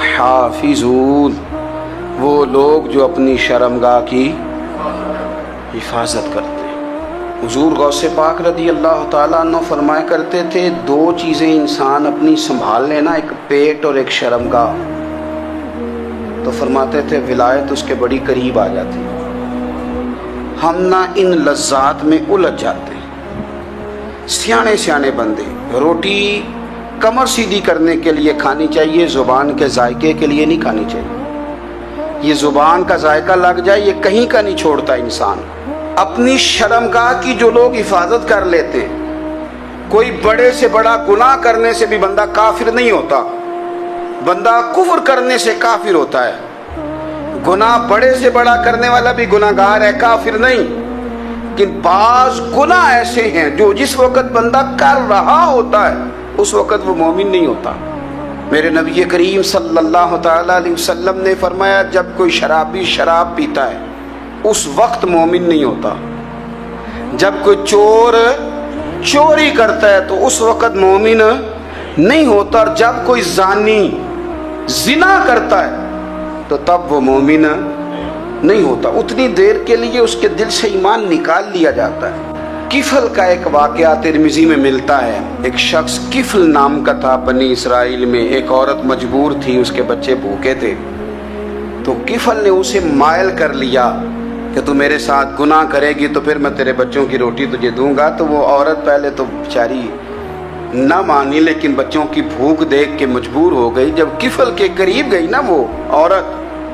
حافظون، وہ لوگ جو اپنی شرمگاہ کی حفاظت کرتے ہیں۔ حضور غوث پاک رضی اللہ تعالیٰ عنہ فرمایا کرتے تھے، دو چیزیں انسان اپنی سنبھال لینا، ایک پیٹ اور ایک شرمگاہ، تو فرماتے تھے ولایت اس کے بڑی قریب آ جاتی۔ ہم نہ ان لذات میں الجھ جاتے ہیں۔ سیانے سیانے بندے، روٹی کمر سیدھی کرنے کے لیے کھانی چاہیے، زبان کے ذائقے کے لیے نہیں کھانی چاہیے۔ یہ زبان کا ذائقہ لگ جائے یہ کہیں کا نہیں چھوڑتا انسان۔ اپنی شرمگاہ کی جو لوگ حفاظت کر لیتے ہیں، کوئی بڑے سے بڑا گناہ کرنے سے بھی بندہ کافر نہیں ہوتا، بندہ کفر کرنے سے کافر ہوتا ہے۔ گناہ بڑے سے بڑا کرنے والا بھی گناہگار ہے، کافر نہیں۔ لیکن بعض گناہ ایسے ہیں جو جس وقت بندہ کر رہا ہوتا ہے اس وقت وہ مومن نہیں ہوتا۔ میرے نبی کریم صلی اللہ تعالیٰ علیہ وسلم نے فرمایا، جب کوئی شرابی شراب پیتا ہے اس وقت مومن نہیں ہوتا، جب کوئی چور چوری کرتا ہے تو اس وقت مومن نہیں ہوتا، اور جب کوئی زانی زنا کرتا ہے تو تب وہ مومن نہیں ہوتا۔ اتنی دیر کے لیے اس کے دل سے ایمان نکال لیا جاتا ہے۔ کفل کا ایک واقعہ ترمذی میں ملتا ہے۔ ایک شخص کفل نام کا تھا بنی اسرائیل میں، ایک عورت مجبور تھی، اس کے بچے بھوکے تھے، تو کفل نے اسے مائل کر لیا کہ تو میرے ساتھ گناہ کرے گی تو پھر میں تیرے بچوں کی روٹی تجھے دوں گا۔ تو وہ عورت پہلے تو بیچاری نہ مانی، لیکن بچوں کی بھوک دیکھ کے مجبور ہو گئی۔ جب کفل کے قریب گئی نا وہ عورت،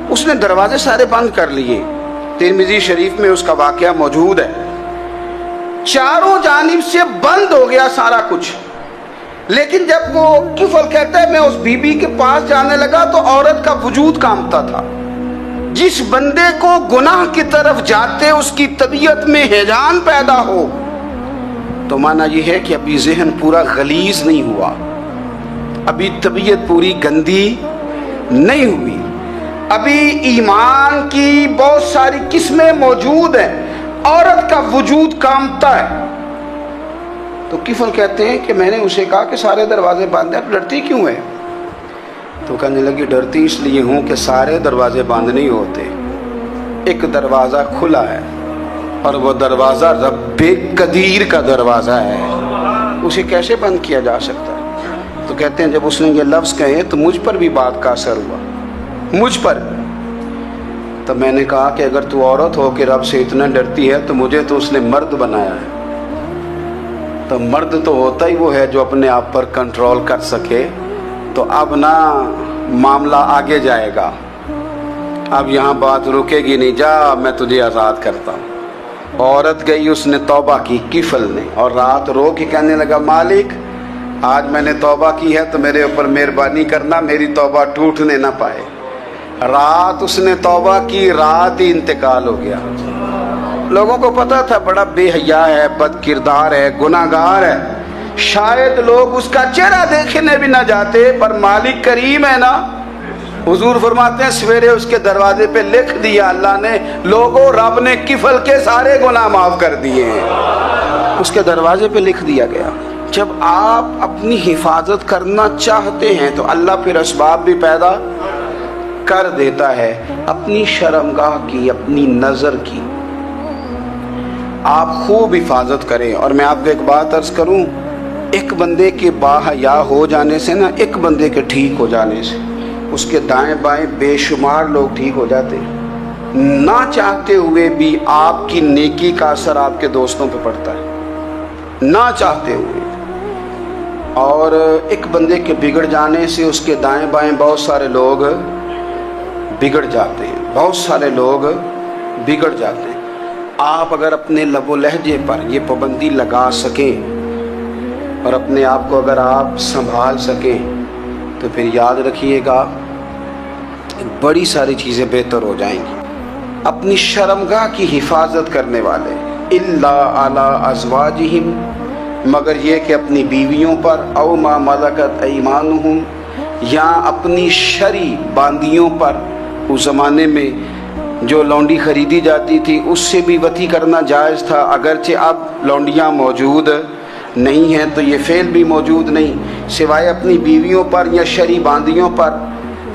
اس نے دروازے سارے بند کر لیے۔ ترمذی شریف میں اس کا واقعہ موجود ہے۔ چاروں جانب سے بند ہو گیا سارا کچھ، لیکن جب وہ کفل کہتا ہے میں اس بی بی کے پاس جانے لگا تو عورت کا وجود کانپتا تھا۔ جس بندے کو گناہ کی طرف جاتے اس کی طبیعت میں ہیجان پیدا ہو تو مانا یہ ہے کہ ابھی ذہن پورا غلیظ نہیں ہوا، ابھی طبیعت پوری گندی نہیں ہوئی، ابھی ایمان کی بہت ساری قسمیں موجود ہیں، عورت کا وجود کانپتا ہے۔ تو کفل کہتے ہیں کہ میں نے اسے کہا کہ سارے دروازے بند ہیں، ڈرتی کیوں ہے؟ تو کہنے لگی ڈرتی اس لیے ہوں کہ سارے دروازے بند نہیں ہوتے، ایک دروازہ کھلا ہے اور وہ دروازہ رب قدیر کا دروازہ ہے، اسے کیسے بند کیا جا سکتا ہے؟ تو کہتے ہیں جب اس نے یہ لفظ کہے تو مجھ پر بھی بات کا اثر ہوا، مجھ پر۔ تو میں نے کہا کہ اگر تو عورت ہو کہ رب سے اتنا ڈرتی ہے تو مجھے تو اس نے مرد بنایا ہے، تو مرد تو ہوتا ہی وہ ہے جو اپنے آپ پر کنٹرول کر سکے۔ تو اب نہ معاملہ آگے جائے گا، اب یہاں بات رکے گی نہیں، جا میں تجھے آزاد کرتا ہوں۔ عورت گئی، اس نے توبہ کی کفل نے، اور رات رو کے کہنے لگا مالک آج میں نے توبہ کی ہے تو میرے اوپر مہربانی کرنا، میری توبہ ٹوٹنے نہ پائے۔ رات اس نے توبہ کی، رات ہی انتقال ہو گیا۔ لوگوں کو پتا تھا بڑا بے حیا ہے، بد کردار ہے، گناہگار ہے، شاید لوگ اس کا چہرہ دیکھنے بھی نہ جاتے، پر مالک کریم ہے نا۔ حضور فرماتے ہیں سویرے اس کے دروازے پہ لکھ دیا اللہ نے، لوگوں رب نے کفل کے سارے گناہ معاف کر دیے ہیں، اس کے دروازے پہ لکھ دیا گیا۔ جب آپ اپنی حفاظت کرنا چاہتے ہیں تو اللہ پھر اسباب بھی پیدا کر دیتا ہے۔ اپنی شرمگاہ کی، اپنی نظر کی آپ خوب حفاظت کریں۔ اور میں آپ کو ایک بات عرض کروں، ایک بندے کے باحیا ہو جانے سے نا، ایک بندے کے ٹھیک ہو جانے سے اس کے دائیں بائیں بے شمار لوگ ٹھیک ہو جاتے ہیں۔ نہ چاہتے ہوئے بھی آپ کی نیکی کا اثر آپ کے دوستوں پہ پڑتا ہے، نہ چاہتے ہوئے۔ اور ایک بندے کے بگڑ جانے سے اس کے دائیں بائیں بہت سارے لوگ بگڑ جاتے ہیں، بہت سارے لوگ بگڑ جاتے ہیں۔ آپ اگر اپنے لب و لہجے پر یہ پابندی لگا سکیں اور اپنے آپ کو اگر آپ سنبھال سکیں تو پھر یاد رکھیے گا بڑی ساری چیزیں بہتر ہو جائیں گی۔ اپنی شرمگاہ کی حفاظت کرنے والے الا علی ازواجہم، مگر یہ کہ اپنی بیویوں پر، او ما ملکت ایمانہم، یا اپنی شرعی باندیوں پر۔ اس زمانے میں جو لونڈی خریدی جاتی تھی اس سے بھی وطی کرنا جائز تھا، اگرچہ اب لونڈیاں موجود نہیں ہیں تو یہ فعل بھی موجود نہیں، سوائے اپنی بیویوں پر یا شرعی باندیوں پر۔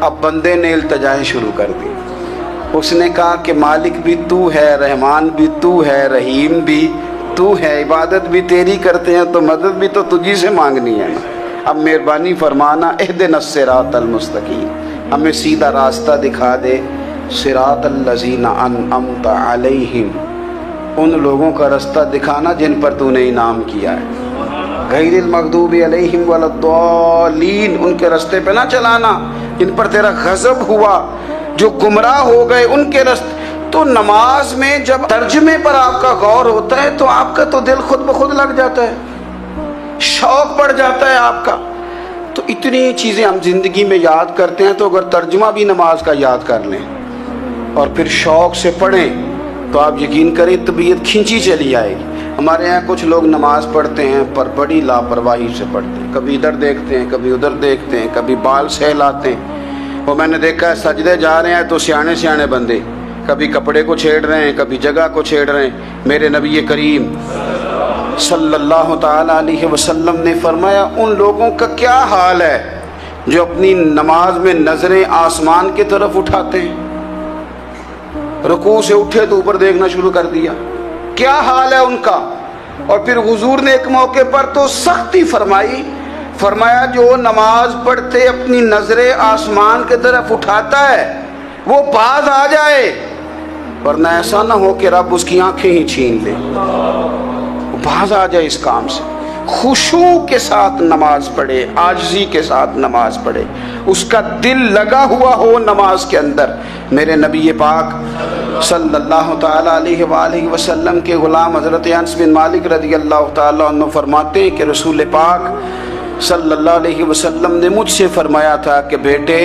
اب بندے نے التجائیں شروع کر دی. اس نے کہا کہ مالک بھی تو ہے, رحمان بھی تو ہے, رحیم بھی تو ہے, عبادت بھی تیری کرتے ہیں تو مدد بھی تو تجھی سے مانگنی ہے. اب مہربانی فرمانا اہدنا الصراط المستقیم, ہمیں سیدھا راستہ دکھا دے. صراط الذین انعمت علیہم, ان لوگوں کا راستہ دکھانا جن پر تو نے انعام کیا ہے. غیر المغضوب علیہم ولا الضالین, ان کے راستے پہ نہ چلانا جن پر تیرا غضب ہوا, جو گمراہ ہو گئے ان کے راستے. تو نماز میں جب ترجمے پر آپ کا غور ہوتا ہے تو آپ کا تو دل خود بخود لگ جاتا ہے, شوق بڑھ جاتا ہے آپ کا. تو اتنی چیزیں ہم زندگی میں یاد کرتے ہیں, تو اگر ترجمہ بھی نماز کا یاد کر لیں اور پھر شوق سے پڑھیں تو آپ یقین کریں طبیعت کھینچی چلی آئے گی. ہمارے یہاں کچھ لوگ نماز پڑھتے ہیں پر بڑی لاپرواہی سے پڑھتے ہیں, کبھی ادھر دیکھتے ہیں, کبھی ادھر دیکھتے ہیں, کبھی بال سہلاتے ہیں. وہ میں نے دیکھا ہے سجدے جا رہے ہیں تو سیانے بندے کبھی کپڑے کو چھیڑ رہے ہیں, کبھی جگہ کو چھیڑ رہے ہیں. میرے نبی کریم صلی اللہ تعالی علیہ وسلم نے فرمایا ان لوگوں کا کیا حال ہے جو اپنی نماز میں نظریں آسمان کی طرف اٹھاتے ہیں, رکوع سے اٹھے تو اوپر دیکھنا شروع کر دیا, کیا حال ہے ان کا. اور پھر حضور نے ایک موقع پر تو سختی فرمایا جو نماز پڑھتے اپنی نظریں آسمان کی طرف اٹھاتا ہے وہ باز آ جائے, ورنہ ایسا نہ ہو کہ رب اس کی آنکھیں ہی چھین لے. باز آ جائے اس کام سے. خشوع کے ساتھ نماز پڑھے, عاجزی کے ساتھ نماز پڑھے, اس کا دل لگا ہوا ہو نماز کے اندر. میرے نبی پاک صلی اللہ تعالی علیہ وآلہ وسلم کے غلام حضرت انس بن مالک رضی اللہ تعالی عنہ فرماتے ہیں کہ رسول پاک صلی اللہ علیہ وسلم نے مجھ سے فرمایا تھا کہ بیٹے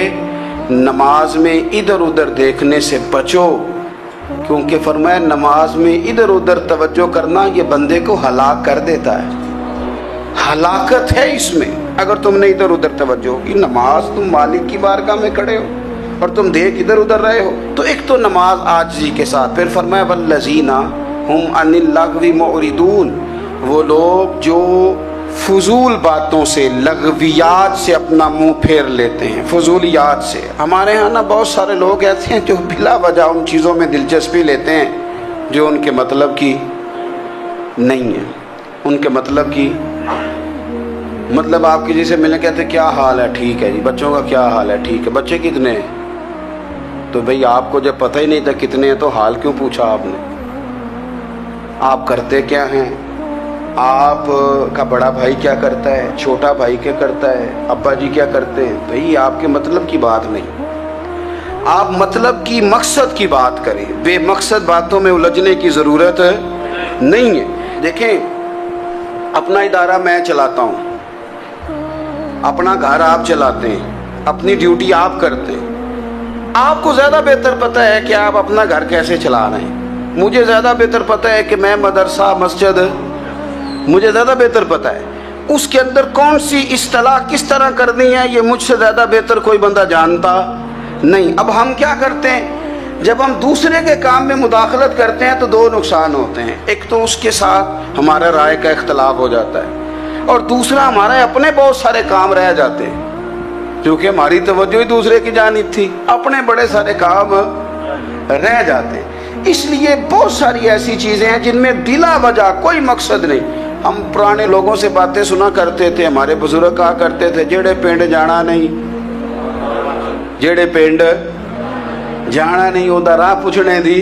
نماز میں ادھر ادھر دیکھنے سے بچو, کیونکہ فرمایا نماز میں ادھر ادھر توجہ کرنا یہ بندے کو ہلاک کر دیتا ہے. ہلاکت ہے اس میں اگر تم نے ادھر ادھر توجہ کی. نماز تم مالک کی بارگاہ میں کھڑے ہو اور تم دیکھ ادھر ادھر رہے ہو. تو ایک تو نماز عاجزی کے ساتھ. پھر فرمایا والذین ہم عن اللغو معرضون, وہ لوگ جو فضول باتوں سے, لغویات سے اپنا منہ پھیر لیتے ہیں, فضولیات سے. ہمارے ہاں نا بہت سارے لوگ ایسے ہیں جو بلا وجہ ان چیزوں میں دلچسپی لیتے ہیں جو ان کے مطلب کی نہیں ہے. ان کے مطلب کی مطلب آپ کسی سے ملنے کہتے کیا حال ہے, ٹھیک ہے جی. بچوں کا کیا حال ہے, ٹھیک ہے. بچے کتنے ہیں؟ تو بھئی آپ کو جب پتہ ہی نہیں تھا کتنے ہیں تو حال کیوں پوچھا آپ نے؟ آپ کرتے کیا ہیں؟ آپ کا بڑا بھائی کیا کرتا ہے, چھوٹا بھائی کیا کرتا ہے, ابا جی کیا کرتے ہیں؟ بھئی آپ کے مطلب کی بات نہیں, آپ مطلب کی مقصد کی بات کریں. بے مقصد باتوں میں الجھنے کی ضرورت نہیں ہے. دیکھیں اپنا ادارہ میں چلاتا ہوں, اپنا گھر آپ چلاتے ہیں, اپنی ڈیوٹی آپ کرتے ہیں. آپ کو زیادہ بہتر پتہ ہے کہ آپ اپنا گھر کیسے چلا رہے ہیں. مجھے زیادہ بہتر پتہ ہے کہ میں مدرسہ مسجد, مجھے زیادہ بہتر پتہ ہے اس کے اندر کون سی اصطلاح کس طرح کرنی ہے, یہ مجھ سے زیادہ بہتر کوئی بندہ جانتا نہیں. اب ہم کیا کرتے ہیں, جب ہم دوسرے کے کام میں مداخلت کرتے ہیں تو دو نقصان ہوتے ہیں. ایک تو اس کے ساتھ ہمارا رائے کا اختلاف ہو جاتا ہے, اور دوسرا ہمارے اپنے بہت سارے کام رہ جاتے ہیں کیونکہ ہماری توجہ ہی دوسرے کی جانب تھی, اپنے بڑے سارے کام رہ جاتے ہیں. اس لیے بہت ساری ایسی چیزیں ہیں جن میں بلا وجہ کوئی مقصد نہیں. ہم پرانے لوگوں سے باتیں سنا کرتے تھے, ہمارے بزرگ کہا کرتے تھے جڑے پنڈ جانا نہیں, جڑے پنڈ جانا نہیں ہوتا راہ پوچھنے دی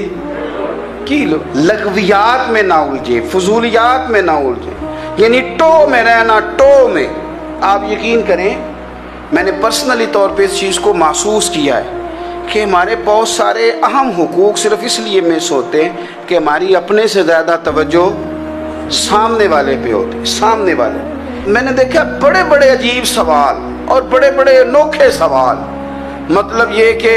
کی لو. لغویات میں نہ الجھے, فضولیات میں نہ الجھے, یعنی ٹو میں رہنا, ٹو میں. آپ یقین کریں میں نے پرسنلی طور پہ اس چیز کو محسوس کیا ہے کہ ہمارے بہت سارے اہم حقوق صرف اس لیے مس ہوتے ہیں کہ ہماری اپنے سے زیادہ توجہ سامنے والے پہ ہوتی, سامنے والے. میں نے دیکھا بڑے بڑے عجیب سوال اور بڑے بڑے انوکھے سوال, مطلب یہ کہ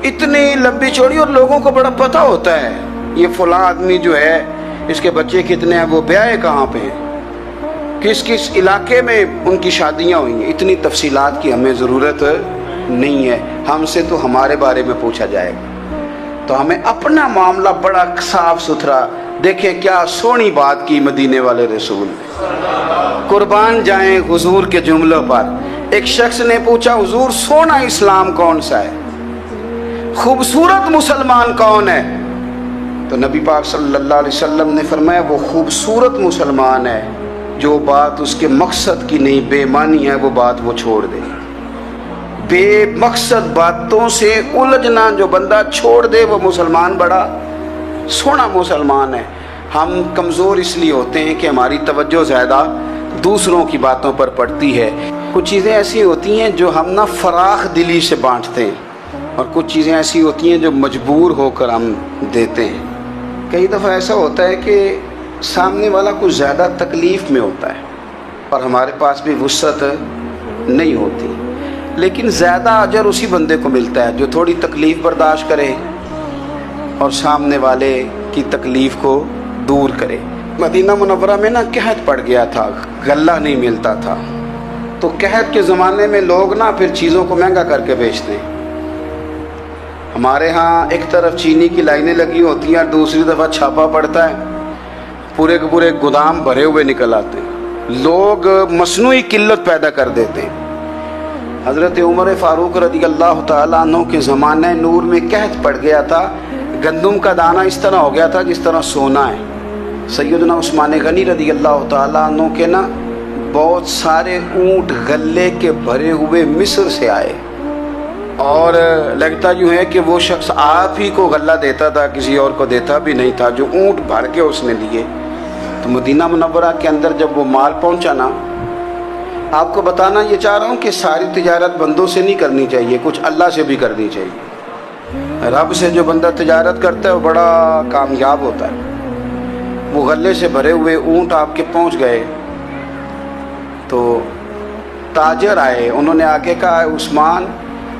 اتنی لمبی چوڑی, اور لوگوں کو بڑا پتہ ہوتا ہے یہ فلاں آدمی جو ہے اس کے بچے کتنے ہیں, وہ بیاہ کہاں پہ ہیں, کس کس علاقے میں ان کی شادیاں ہوئی ہیں. اتنی تفصیلات کی ہمیں ضرورت نہیں ہے. ہم سے تو ہمارے بارے میں پوچھا جائے گا تو ہمیں اپنا معاملہ بڑا صاف ستھرا. دیکھیں کیا سونی بات کی مدینے والے رسول, قربان جائیں حضور کے جملوں پر. ایک شخص نے پوچھا حضور سونا اسلام کون سا ہے، خوبصورت مسلمان کون ہے؟ تو نبی پاک صلی اللہ علیہ وسلم نے فرمایا وہ خوبصورت مسلمان ہے جو بات اس کے مقصد کی نہیں، بے معنی ہے وہ بات وہ چھوڑ دے۔ بے مقصد باتوں سے الجھنا جو بندہ چھوڑ دے وہ مسلمان بڑا سونا مسلمان ہے۔ ہم کمزور اس لیے ہوتے ہیں کہ ہماری توجہ زیادہ دوسروں کی باتوں پر پڑتی ہے۔ کچھ چیزیں ایسی ہوتی ہیں جو ہم نہ فراخ دلی سے بانٹتے ہیں، اور کچھ چیزیں ایسی ہوتی ہیں جو مجبور ہو کر ہم دیتے ہیں۔ کئی دفعہ ایسا ہوتا ہے کہ سامنے والا کچھ زیادہ تکلیف میں ہوتا ہے اور ہمارے پاس بھی وسعت نہیں ہوتی، لیکن زیادہ اجر اسی بندے کو ملتا ہے جو تھوڑی تکلیف برداشت کرے اور سامنے والے کی تکلیف کو دور کرے۔ مدینہ منورہ میں نا قحط پڑ گیا تھا، غلہ نہیں ملتا تھا، تو قحط کے زمانے میں لوگ نا پھر چیزوں کو مہنگا کر کے بیچتے ہیں۔ ہمارے ہاں ایک طرف چینی کی لائنیں لگی ہوتی ہیں اور دوسری دفعہ چھاپا پڑتا ہے، پورے کے پورے گودام بھرے ہوئے نکل آتے ہیں، لوگ مصنوعی قلت پیدا کر دیتے ہیں۔ حضرت عمر فاروق رضی اللہ تعالیٰ عنہ کے زمانہ نور میں قحط پڑ گیا تھا، گندم کا دانہ اس طرح ہو گیا تھا جس طرح سونا ہے۔ سیدنا عثمان غنی رضی اللہ تعالیٰ عنہ کے نا بہت سارے اونٹ غلے کے بھرے ہوئے مصر سے آئے، اور لگتا یوں ہے کہ وہ شخص آپ ہی کو غلہ دیتا تھا، کسی اور کو دیتا بھی نہیں تھا، جو اونٹ بھر کے اس نے دیے۔ تو مدینہ منورہ کے اندر جب وہ مال پہنچا نا، آپ کو بتانا یہ چاہ رہا ہوں کہ ساری تجارت بندوں سے نہیں کرنی چاہیے، کچھ اللہ سے بھی کرنی چاہیے۔ رب سے جو بندہ تجارت کرتا ہے وہ بڑا کامیاب ہوتا ہے۔ وہ غلے سے بھرے ہوئے اونٹ آپ کے پہنچ گئے تو تاجر آئے، انہوں نے آ کے کہا عثمان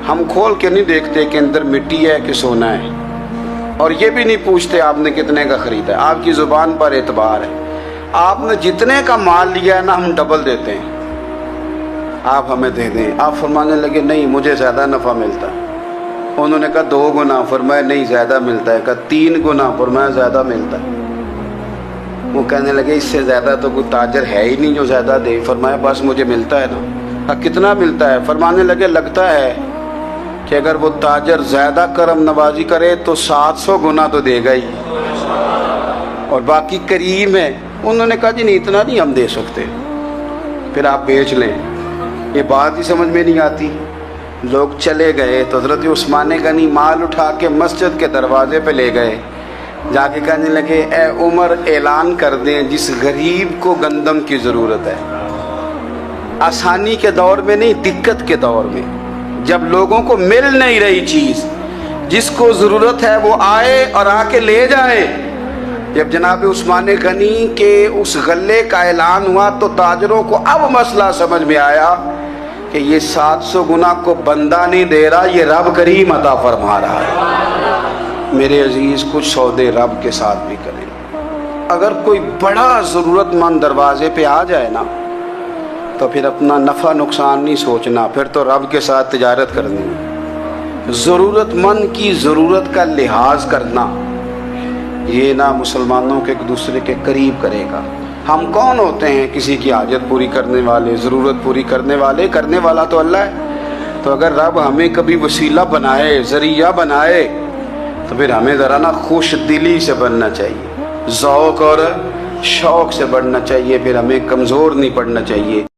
ہم کھول کے نہیں دیکھتے کہ اندر مٹی ہے کہ سونا ہے، اور یہ بھی نہیں پوچھتے آپ نے کتنے کا خریدا ہے، آپ کی زبان پر اعتبار ہے، آپ نے جتنے کا مال لیا ہے نا ہم ڈبل دیتے ہیں، آپ ہمیں دے دیں۔ آپ فرمانے لگے نہیں مجھے زیادہ نفع ملتا ہے۔ انہوں نے کہا 2 گنا، فرمایا نہیں زیادہ ملتا ہے، کہا 3 گنا، فرمایا زیادہ ملتا ہے۔ وہ کہنے لگے اس سے زیادہ تو کوئی تاجر ہے ہی نہیں جو زیادہ دے۔ فرمایا بس مجھے ملتا ہے نا۔ کہا کتنا ملتا ہے؟ فرمانے لگے لگتا ہے کہ اگر وہ تاجر زیادہ کرم نوازی کرے تو 700 گنا تو دے گا ہی، اور باقی کریم ہے۔ انہوں نے کہا جی نہیں اتنا نہیں ہم دے سکتے، پھر آپ بیچ لیں۔ یہ بات ہی سمجھ میں نہیں آتی۔ لوگ چلے گئے تو حضرت عثمان غنی مال اٹھا کے مسجد کے دروازے پہ لے گئے، جا کے کہنے لگے اے عمر اعلان کر دیں جس غریب کو گندم کی ضرورت ہے، آسانی کے دور میں نہیں دقت کے دور میں، جب لوگوں کو مل نہیں رہی چیز، جس کو ضرورت ہے وہ آئے اور آ کے لے جائے۔ جب جناب عثمان غنی کے اس غلے کا اعلان ہوا تو تاجروں کو اب مسئلہ سمجھ میں آیا کہ یہ 700 گنا کو بندہ نہیں دے رہا، یہ رب کریم عطا فرما رہا ہے۔ میرے عزیز کچھ سودے رب کے ساتھ بھی کریں۔ اگر کوئی بڑا ضرورت مند دروازے پہ آ جائے نا تو پھر اپنا نفع نقصان نہیں سوچنا، پھر تو رب کے ساتھ تجارت کرنی ہے۔ ضرورت مند کی ضرورت کا لحاظ کرنا یہ نہ مسلمانوں کے ایک دوسرے کے قریب کرے گا۔ ہم کون ہوتے ہیں کسی کی حاجت پوری کرنے والے، ضرورت پوری کرنے والے؟ کرنے والا تو اللہ ہے۔ تو اگر رب ہمیں کبھی وسیلہ بنائے، ذریعہ بنائے، تو پھر ہمیں ذرا نا خوش دلی سے بننا چاہیے، ذوق اور شوق سے بڑھنا چاہیے، پھر ہمیں کمزور نہیں پڑنا چاہیے۔